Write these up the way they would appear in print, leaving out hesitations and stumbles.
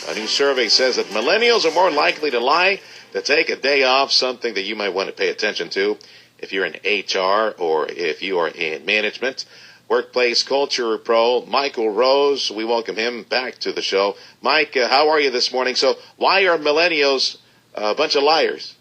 A new survey says that millennials are more likely to lie, to take a day off, something that you might want to pay attention to if you're in HR or if you are in management. Workplace culture pro Michael Rose, we welcome him back to the show. Mike, how are you this morning? So why are millennials a bunch of liars?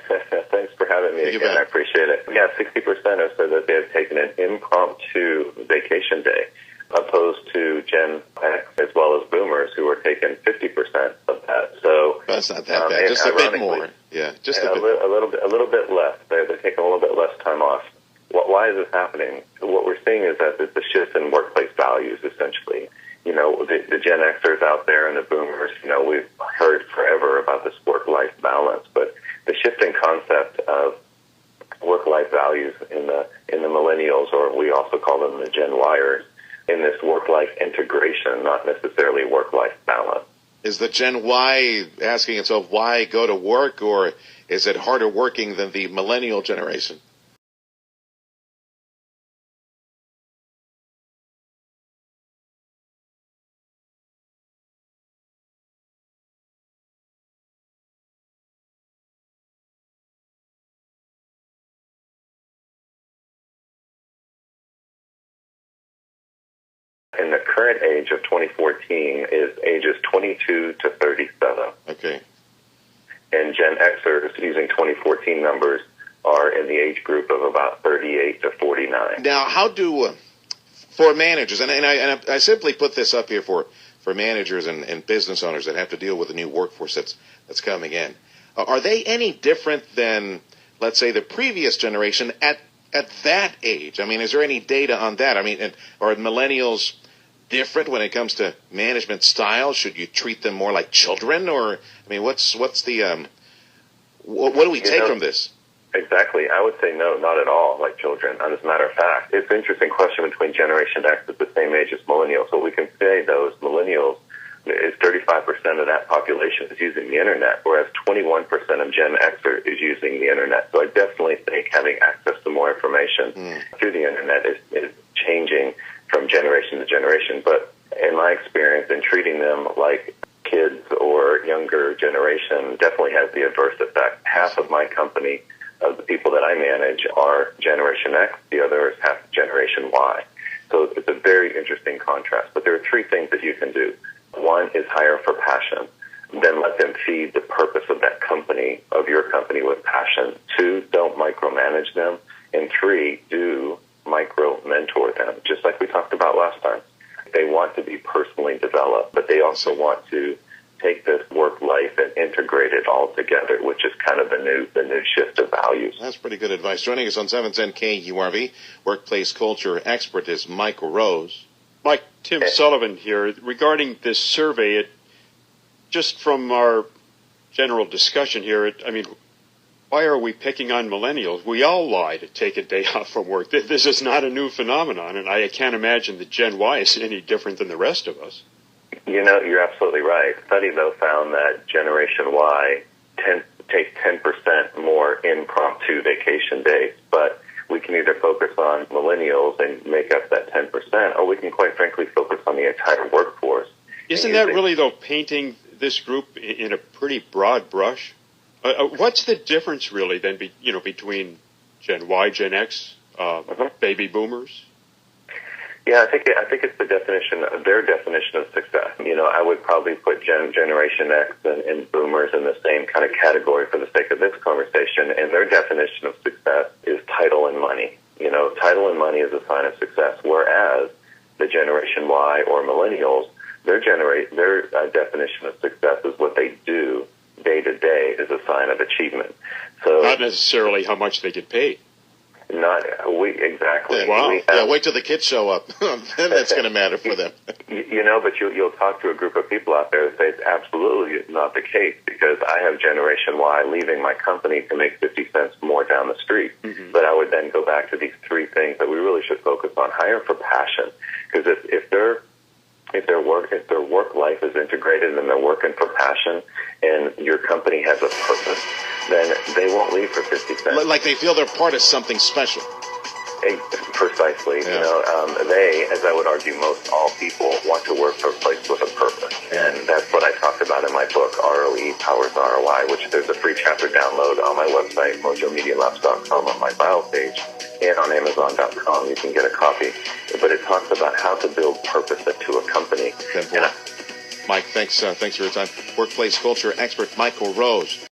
Thanks for having me again. I appreciate it. Yeah, 60% have said that they have taken an impromptu vacation day, opposed to Gen X as well as Boomers, who are taking 50% of that. So that's not that bad. Just a bit more. Yeah, just a little bit less. They're taking a little bit less time off. Why is this happening? What we're seeing is that it's a shift in workplace values, essentially. You know, the Gen Xers out there and the Boomers, you know, we've heard forever about this work-life balance, but the shifting concept of work-life values in the millennials, or we also call them the Gen Yers, in this work-life integration, not necessarily work-life balance. Is the Gen Y asking itself why go to work, or is it harder working than the millennial generation? In the current age of 2014 is ages 22 to 37. Okay. And Gen Xers, using 2014 numbers, are in the age group of about 38 to 49. Now, how do, for managers, and I simply put this up here for managers and business owners that have to deal with the new workforce that's coming in, are they any different than, let's say, the previous generation at that age? I mean, is there any data on that? I mean, are millennials different when it comes to management style? Should you treat them more like children, or I mean, what's the what do we take from this? Exactly, I would say no, not at all like children. As a matter of fact, it's an interesting question between Generation X at the same age as millennials. What we can say, though, is millennials is 35% of that population is using the internet, whereas 21% of Gen X is using the internet. So I definitely think having access to more information through the internet is changing from generation to generation. But in my experience, in treating them like kids or younger generation definitely has the adverse effect. Half of my company, of the people that I manage, are Generation X. The other is half Generation Y. So it's a very interesting contrast. But there are three things that you can do. One is hire for passion. Then let them feed the purpose of that company, of your company, with passion. Two, don't micromanage them. And three, do micro-mentor them, just like we talked about last time. They want to be personally developed, but they also want to take this work life and integrate it all together, which is kind of the new shift of values. That's pretty good advice. Joining us on 710 KURV, workplace culture expert is Michael Rose. Mike, Tim Sullivan here. Regarding this survey, just from our general discussion here, I mean, why are we picking on millennials? We all lie to take a day off from work. This is not a new phenomenon, and I can't imagine that Gen Y is any different than the rest of us. You know, you're absolutely right. Study, though, found that Generation Y take 10% more impromptu vacation days, but we can either focus on millennials and make up that 10%, or we can, quite frankly, focus on the entire workforce. Isn't that really, though, painting this group in a pretty broad brush? What's the difference, really, then, between Gen Y, Gen X, baby boomers? Yeah, I think it's their definition of success. You know, I would probably put Generation X and boomers in the same kind of category for the sake of this conversation, and their definition of success is title and money. You know, title and money is a sign of success, whereas the Generation Y or millennials, their definition of success is what they do day to day is a sign of achievement. So not necessarily how much they get paid. Exactly. Wow. Wait till the kids show up. Then that's going to matter for them. You know, but you'll talk to a group of people out there that say it's absolutely not the case, because I have Generation Y leaving my company to make 50 cents more down the street. Mm-hmm. But I would then go back to these three things that we really should focus on. Hire for passion, because if their work life is integrated and they're working for passion, and your company has a purpose, then they won't leave for 50 cents. Like they feel they're part of something special. Precisely. Yeah. You know, they, as I would argue, most all people want to work for a place with a purpose, and that's what I ROE Powers ROI, which there's a free chapter download on my website, mojomedialabs.com, on my bio page, and on Amazon.com. You can get a copy. But it talks about how to build purpose to a company. Mike, thanks for your time. Workplace culture expert Michael Rose.